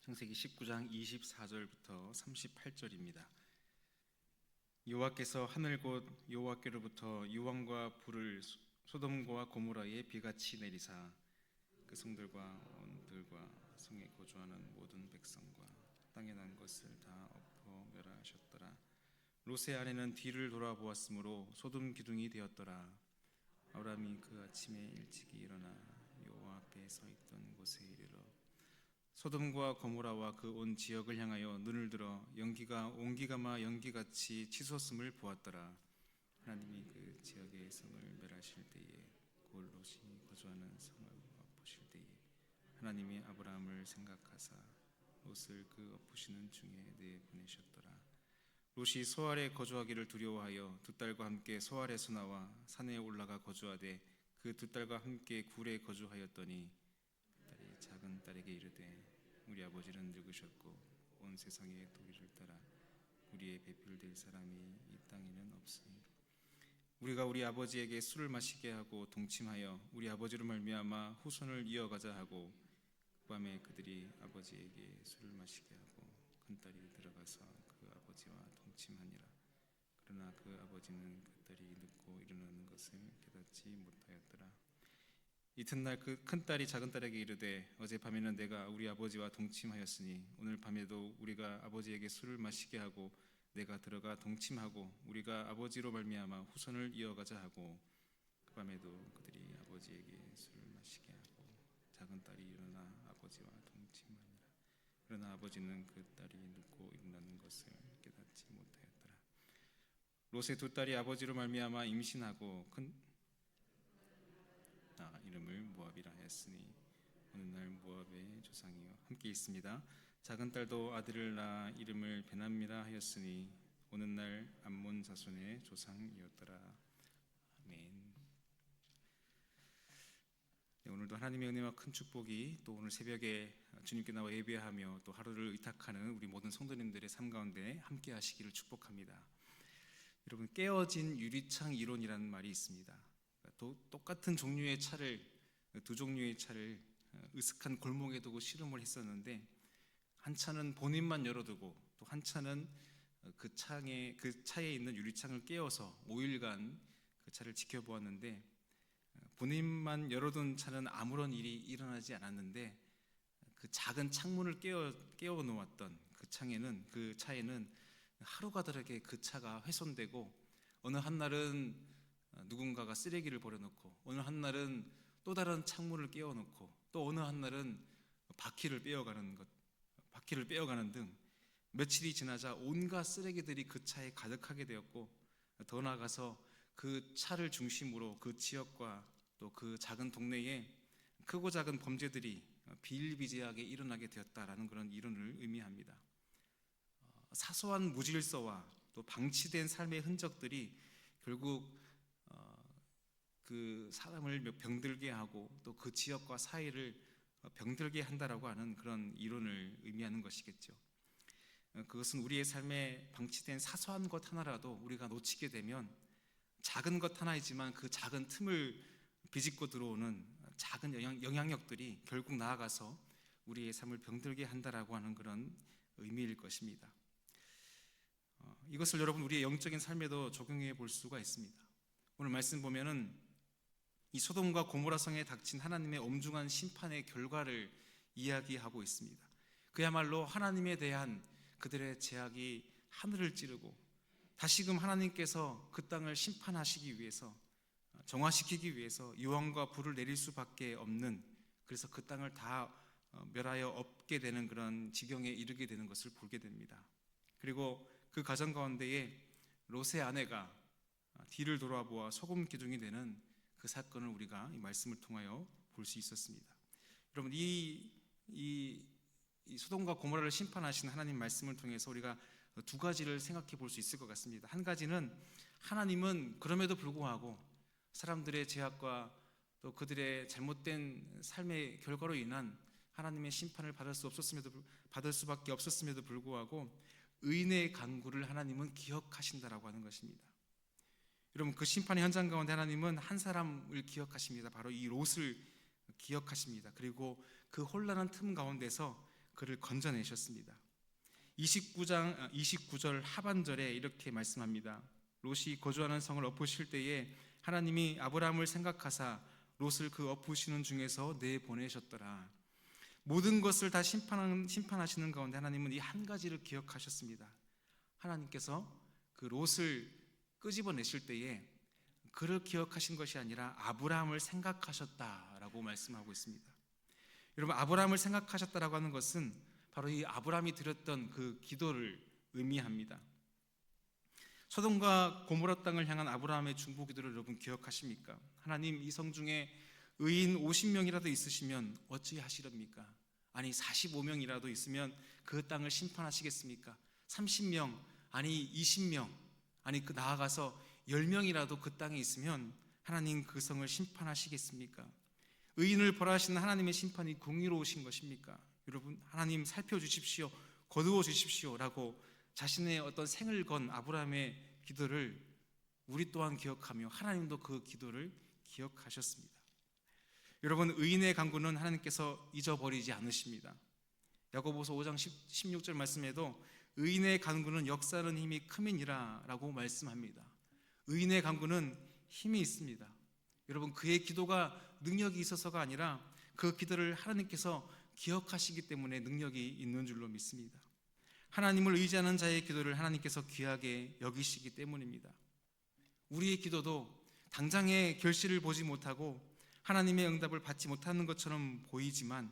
창세기 19장 24절부터 38절입니다. 여호와께서 하늘 곧 여호와께로부터 유황과 불을 소돔과 고모라에 비같이 내리사 그 성들과 온 들과 성에 거주하는 모든 백성과 땅에 난 것을 다 엎어 멸하셨더라. 롯의 아내는 뒤를 돌아보았으므로 소돔 기둥이 되었더라. 아브라함이 그 아침에 일찍이 일어나 여호와 앞에 서 있던 곳에 이르러 소돔과 고모라와 그 온 지역을 향하여 눈을 들어 온기가마 연기같이 치솟음을 보았더라. 하나님이 그 지역의 성을 멸하실 때에 곧 롯이 거주하는 성을 엎으실 때에 하나님이 아브라함을 생각하사 롯을 그 엎으시는 중에 내보내셨더라. 롯이 소알에 거주하기를 두려워하여 두 딸과 함께 소알에서 나와 산에 올라가 거주하되 그 두 딸과 함께 굴에 거주하였더니 딸이 작은 딸에게 이르되 우리 아버지는 늙으셨고 온 세상의 도리를 따라 우리의 배필될 사람이 이 땅에는 없으니 우리가 우리 아버지에게 술을 마시게 하고 동침하여 우리 아버지로 말미암아 후손을 이어가자 하고 그 밤에 그들이 아버지에게 술을 마시게 하고 큰딸이 들어가서 그 아버지와 동침하니라. 그러나 그 아버지는 그 딸이 늙고 일어나는 것을 깨닫지 못하였더라. 이튿날 그 큰딸이 작은딸에게 이르되 어젯밤에는 내가 우리 아버지와 동침하였으니 오늘 밤에도 우리가 아버지에게 술을 마시게 하고 내가 들어가 동침하고 우리가 아버지로 말미암아 후손을 이어가자 하고 그 밤에도 그들이 아버지에게 술을 마시게 하고 작은딸이 일어나 아버지와 동침하니라. 그러나 아버지는 그 딸이 늙고 일어나는 것을 깨닫지 못하였더라. 롯의 두 딸이 아버지로 말미암아 임신하고 이름을 모압이라 하였으니 어느 날 모압의 조상이요 함께 있습니다. 작은 딸도 아들을 낳아 이름을 베남이라 하였으니 어느 날 암몬 자손의 조상이었더라. 아멘. 네, 오늘도 하나님의 은혜와 큰 축복이 또 오늘 새벽에 주님께 나와 예배하며 또 하루를 의탁하는 우리 모든 성도님들의 삶 가운데 함께 하시기를 축복합니다. 여러분, 깨어진 유리창 이론이라는 말이 있습니다. 똑같은 종류의 차를, 두 종류의 차를 으슥한 골목에 두고 실험을 했었는데 한 차는 본인만 열어두고 또 한 차는 그 차에 있는 유리창을 깨워서 5일간 그 차를 지켜보았는데 본인만 열어둔 차는 아무런 일이 일어나지 않았는데 그 작은 창문을 깨워 놓았던 그 차에는 하루가 다르게 그 차가 훼손되고 어느 한날은 누군가가 쓰레기를 버려놓고 어느 한날은 또 다른 창문을 깨워놓고 또 어느 한날은 바퀴를 빼어가는 등 며칠이 지나자 온갖 쓰레기들이 그 차에 가득하게 되었고 더 나아가서 그 차를 중심으로 그 지역과 또 그 작은 동네에 크고 작은 범죄들이 비일비재하게 일어나게 되었다라는 그런 이론을 의미합니다. 사소한 무질서와 또 방치된 삶의 흔적들이 결국 그 사람을 병들게 하고 또 그 지역과 사회를 병들게 한다라고 하는 그런 이론을 의미하는 것이겠죠. 그것은 우리의 삶에 방치된 사소한 것 하나라도 우리가 놓치게 되면 작은 것 하나이지만 그 작은 틈을 비집고 들어오는 작은 영향력들이 결국 나아가서 우리의 삶을 병들게 한다라고 하는 그런 의미일 것입니다. 이것을 여러분 우리의 영적인 삶에도 적용해 볼 수가 있습니다. 오늘 말씀 보면은 이 소돔과 고모라 성에 닥친 하나님의 엄중한 심판의 결과를 이야기하고 있습니다. 그야말로 하나님에 대한 그들의 제약이 하늘을 찌르고 다시금 하나님께서 그 땅을 심판하시기 위해서 정화시키기 위해서 유황과 불을 내릴 수밖에 없는, 그래서 그 땅을 다 멸하여 엎게 되는 그런 지경에 이르게 되는 것을 보게 됩니다. 그리고 그 가정 가운데에 롯의 아내가 뒤를 돌아보아 소금 기둥이 되는 그 사건을 우리가 이 말씀을 통하여 볼 수 있었습니다. 여러분, 이 소돔과 고모라를 심판하신 하나님 말씀을 통해서 우리가 두 가지를 생각해 볼 수 있을 것 같습니다. 한 가지는 하나님은 그럼에도 불구하고 사람들의 죄악과 또 그들의 잘못된 삶의 결과로 인한 하나님의 심판을 받을 수밖에 없었음에도 불구하고 의인의 간구를 하나님은 기억하신다라고 하는 것입니다. 여러분, 그 심판의 현장 가운데 하나님은 한 사람을 기억하십니다. 바로 이 롯을 기억하십니다. 그리고 그 혼란한 틈 가운데서 그를 건져내셨습니다. 29절 하반절에 이렇게 말씀합니다. 롯이 거주하는 성을 엎으실 때에 하나님이 아브라함을 생각하사 롯을 그 엎으시는 중에서 내보내셨더라. 모든 것을 다 심판하시는 가운데 하나님은 이 한 가지를 기억하셨습니다. 하나님께서 그 롯을 끄집어내실 때에 그를 기억하신 것이 아니라 아브라함을 생각하셨다라고 말씀하고 있습니다. 여러분, 아브라함을 생각하셨다라고 하는 것은 바로 이 아브라함이 드렸던 그 기도를 의미합니다. 소돔과 고모라 땅을 향한 아브라함의 중보 기도를 여러분 기억하십니까? 하나님, 이 성 중에 의인 50명이라도 있으시면 어찌하시렵니까? 아니 45명이라도 있으면 그 땅을 심판하시겠습니까? 30명, 아니 20명, 아니 그 나아가서 10명이라도 그 땅에 있으면 하나님 그 성을 심판하시겠습니까? 의인을 벌하시는 하나님의 심판이 공의로우신 것입니까? 여러분, 하나님 살펴주십시오, 거두어 주십시오 라고 자신의 어떤 생을 건 아브라함의 기도를 우리 또한 기억하며 하나님도 그 기도를 기억하셨습니다. 여러분, 의인의 간구는 하나님께서 잊어버리지 않으십니다. 야고보서 5장 16절 말씀에도 의인의 간구는 역사하는 힘이 큼이니라 라고 말씀합니다. 의인의 간구는 힘이 있습니다. 여러분, 그의 기도가 능력이 있어서가 아니라 그 기도를 하나님께서 기억하시기 때문에 능력이 있는 줄로 믿습니다. 하나님을 의지하는 자의 기도를 하나님께서 귀하게 여기시기 때문입니다. 우리의 기도도 당장의 결실을 보지 못하고 하나님의 응답을 받지 못하는 것처럼 보이지만,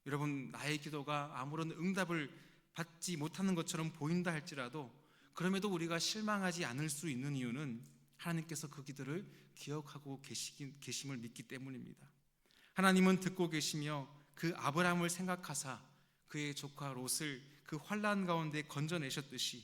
여러분, 나의 기도가 아무런 응답을 받지 못하는 것처럼 보인다 할지라도 그럼에도 우리가 실망하지 않을 수 있는 이유는 하나님께서 그 기도를 기억하고 계심을 믿기 때문입니다. 하나님은 듣고 계시며 그 아브라함을 생각하사 그의 조카 롯을 그 환난 가운데 건져내셨듯이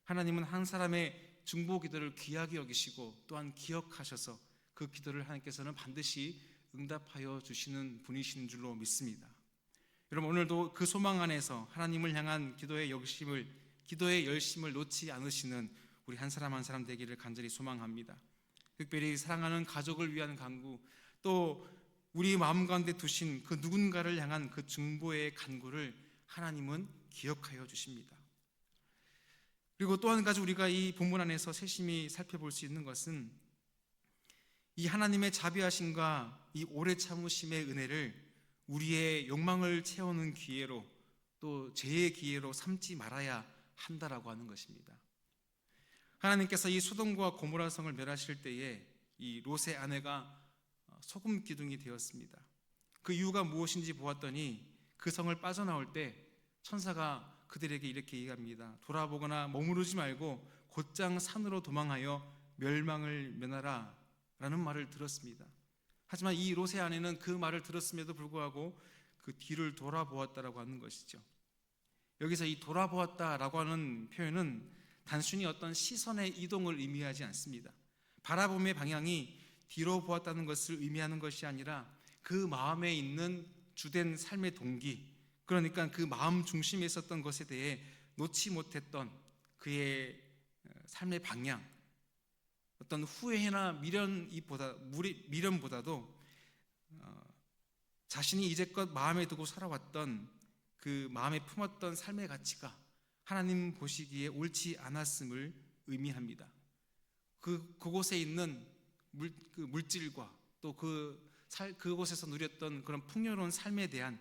하나님은 한 사람의 중보 기도를 귀하게 여기시고 또한 기억하셔서 그 기도를 하나님께서는 반드시 응답하여 주시는 분이신 줄로 믿습니다. 여러분, 오늘도 그 소망 안에서 하나님을 향한 기도의 열심을 놓지 않으시는 우리 한 사람 한 사람 되기를 간절히 소망합니다. 특별히 사랑하는 가족을 위한 간구, 또 우리 마음 가운데 두신 그 누군가를 향한 그 중보의 간구를 하나님은 기억하여 주십니다. 그리고 또 한 가지 우리가 이 본문 안에서 세심히 살펴볼 수 있는 것은 이 하나님의 자비하심과 이 오래 참으심의 은혜를 우리의 욕망을 채우는 기회로, 또 죄의 기회로 삼지 말아야 한다라고 하는 것입니다. 하나님께서 이 소돔과 고모라 성을 멸하실 때에 이 롯의 아내가 소금 기둥이 되었습니다. 그 이유가 무엇인지 보았더니 그 성을 빠져나올 때 천사가 그들에게 이렇게 얘기합니다. 돌아보거나 머무르지 말고 곧장 산으로 도망하여 멸망을 면하라 라는 말을 들었습니다. 하지만 이 롯의 아내는 그 말을 들었음에도 불구하고 그 뒤를 돌아보았다라고 하는 것이죠. 여기서 이 돌아보았다라고 하는 표현은 단순히 어떤 시선의 이동을 의미하지 않습니다. 바라봄의 방향이 뒤로 보았다는 것을 의미하는 것이 아니라 그 마음에 있는 주된 삶의 동기, 그러니까 그 마음 중심에 있었던 것에 대해 놓지 못했던 그의 삶의 방향, 어떤 후회나 미련보다도 자신이 이제껏 마음에 두고 살아왔던 그 마음에 품었던 삶의 가치가 하나님 보시기에 옳지 않았음을 의미합니다. 그곳에 있는 물질과 또 그곳에서 누렸던 그런 풍요로운 삶에 대한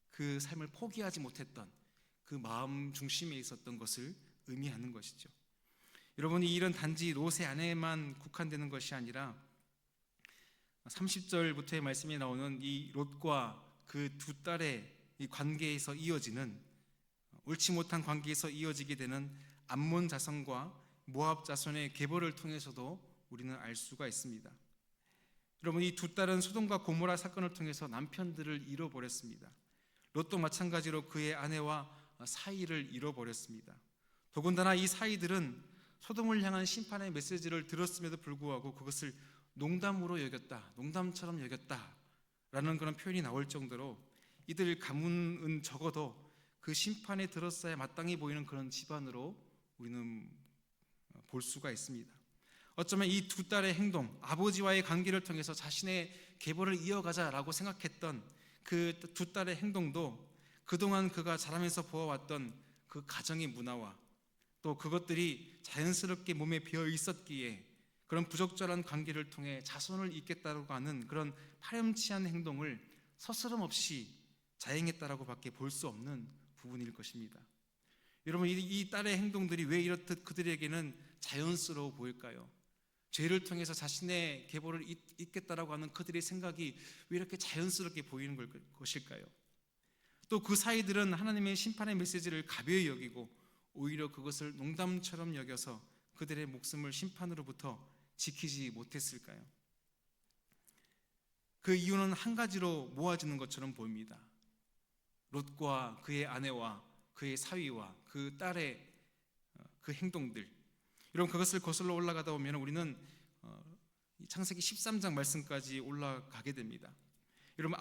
그 삶을 포기하지 못했던 그 마음 중심에 있었던 것을 의미하는 것이죠. 여러분, 이 일은 단지 롯의 아내에만 국한되는 것이 아니라 30절부터의 말씀에 나오는 이 롯과 그 두 딸의 이 관계에서 이어지는, 옳지 못한 관계에서 이어지게 되는 암몬 자손과 모압 자손의 계보를 통해서도 우리는 알 수가 있습니다. 여러분, 이 두 딸은 소돔과 고모라 사건을 통해서 남편들을 잃어버렸습니다. 롯도 마찬가지로 그의 아내와 사이를 잃어버렸습니다. 더군다나 이 사이들은 소돔을 향한 심판의 메시지를 들었음에도 불구하고 그것을 농담으로 여겼다, 농담처럼 여겼다라는 그런 표현이 나올 정도로 이들 가문은 적어도 그 심판에 들었어야 마땅히 보이는 그런 집안으로 우리는 볼 수가 있습니다. 어쩌면 이 두 딸의 행동, 아버지와의 관계를 통해서 자신의 계보를 이어가자라고 생각했던 그 두 딸의 행동도 그동안 그가 자라면서 보아왔던 그 가정의 문화와 또 그것들이 자연스럽게 몸에 배어 있었기에 그런 부적절한 관계를 통해 자손을 잇겠다고 하는 그런 파렴치한 행동을 서스럼 없이 자행했다라고 밖에 볼 수 없는 부분일 것입니다. 여러분, 이 딸의 행동들이 왜 이렇듯 그들에게는 자연스러워 보일까요? 죄를 통해서 자신의 계보를 잇겠다라고 하는 그들의 생각이 왜 이렇게 자연스럽게 보이는 것일까요? 또 그 사이들은 하나님의 심판의 메시지를 가벼이 여기고 오히려 그것을 농담처럼 여겨서 그들의 목숨을 심판으로부터 지키지 못했을까요? 그 이유는 한 가지로 모아지는 것처럼 보입니다. 롯과 그의 아내와 그의 사위와 그 딸의 그 행동들. 여러분, 그것을 거슬러 올라가다 보면 우리는 창세기 13장 말씀까지 올라가게 됩니다. 여러분,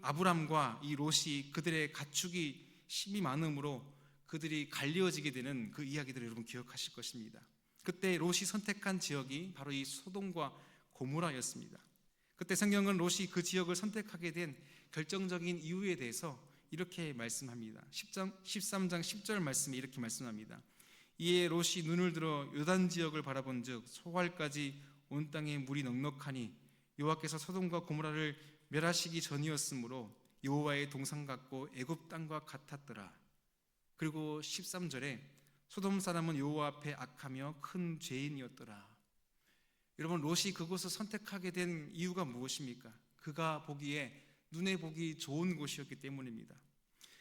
아브람과 이 롯이 그들의 가축이 심이 많음으로 그들이 갈리어지게 되는 그 이야기들을 여러분 기억하실 것입니다. 그때 롯이 선택한 지역이 바로 이 소돔과 고모라였습니다. 그때 성경은 롯이 그 지역을 선택하게 된 결정적인 이유에 대해서 이렇게 말씀합니다. 13장 10절 말씀에 이렇게 말씀합니다. 이에 롯이 눈을 들어 요단 지역을 바라본즉 소활까지 온 땅에 물이 넉넉하니 여호와께서 소돔과 고모라를 멸하시기 전이었으므로 여호와의 동상 같고 애굽 땅과 같았더라. 그리고 13절에 소돔 사람은 여호와 앞에 악하며 큰 죄인이었더라. 여러분, 롯이 그곳을 선택하게 된 이유가 무엇입니까? 그가 보기에 눈에 보기 좋은 곳이었기 때문입니다.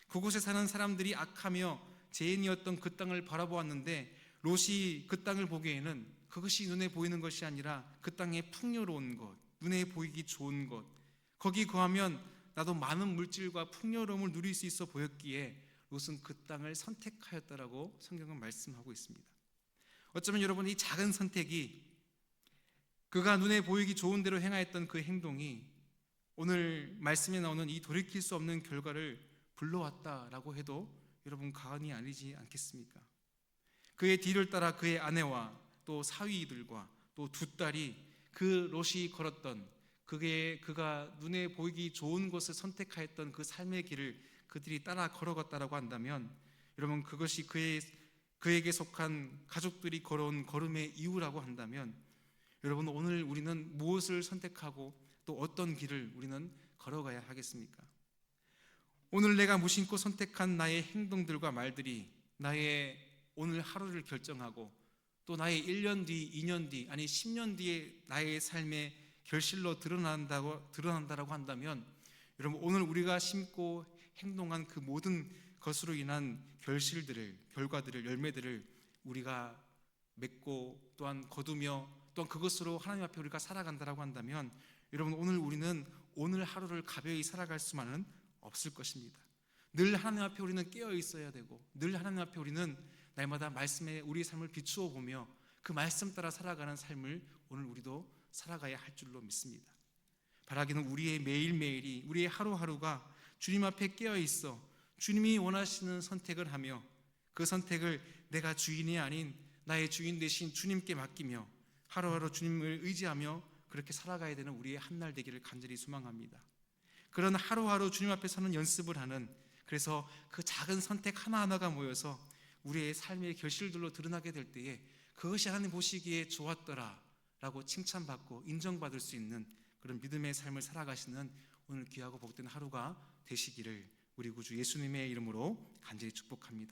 그곳에 사는 사람들이 악하며 죄인이었던 그 땅을 바라보았는데 롯이 그 땅을 보기에는 그것이 눈에 보이는 것이 아니라 그 땅의 풍요로운 것, 눈에 보이기 좋은 것, 거기 거하면 나도 많은 물질과 풍요로움을 누릴 수 있어 보였기에 롯은 그 땅을 선택하였다라고 성경은 말씀하고 있습니다. 어쩌면 여러분, 이 작은 선택이 그가 눈에 보이기 좋은 대로 행하였던 그 행동이 오늘 말씀에 나오는 이 돌이킬 수 없는 결과를 불러왔다라고 해도 여러분 과언이 아니지 않겠습니까? 그의 뒤를 따라 그의 아내와 또 사위들과 또 두 딸이 그 롯이 걸었던 그가 눈에 보이기 좋은 것을 선택하였던 그 삶의 길을 그들이 따라 걸어갔다라고 한다면 여러분, 그것이 그에게 속한 가족들이 걸어온 걸음의 이유라고 한다면 여러분, 오늘 우리는 무엇을 선택하고 또 어떤 길을 우리는 걸어가야 하겠습니까? 오늘 내가 무심코 선택한 나의 행동들과 말들이 나의 오늘 하루를 결정하고 또 나의 1년 뒤, 2년 뒤, 아니 10년 뒤에 나의 삶의 결실로 드러난다라고 한다면 여러분, 오늘 우리가 심고 행동한 그 모든 것으로 인한 결과들을, 열매들을 우리가 맺고 또한 거두며 또한 그것으로 하나님 앞에 우리가 살아간다라고 한다면 여러분, 오늘 우리는 오늘 하루를 가벼이 살아갈 수만은 없을 것입니다. 늘 하나님 앞에 우리는 깨어 있어야 되고 늘 하나님 앞에 우리는 날마다 말씀에 우리의 삶을 비추어 보며 그 말씀 따라 살아가는 삶을 오늘 우리도 살아가야 할 줄로 믿습니다. 바라기는 우리의 매일매일이, 우리의 하루하루가 주님 앞에 깨어 있어 주님이 원하시는 선택을 하며 그 선택을 내가 주인이 아닌 나의 주인 되신 주님께 맡기며 하루하루 주님을 의지하며 그렇게 살아가야 되는 우리의 한날 되기를 간절히 소망합니다. 그런 하루하루 주님 앞에 서는 연습을 하는, 그래서 그 작은 선택 하나하나가 모여서 우리의 삶의 결실들로 드러나게 될 때에 그것이 하나님 보시기에 좋았더라 라고 칭찬받고 인정받을 수 있는 그런 믿음의 삶을 살아가시는 오늘 귀하고 복된 하루가 되시기를 우리 구주 예수님의 이름으로 간절히 축복합니다.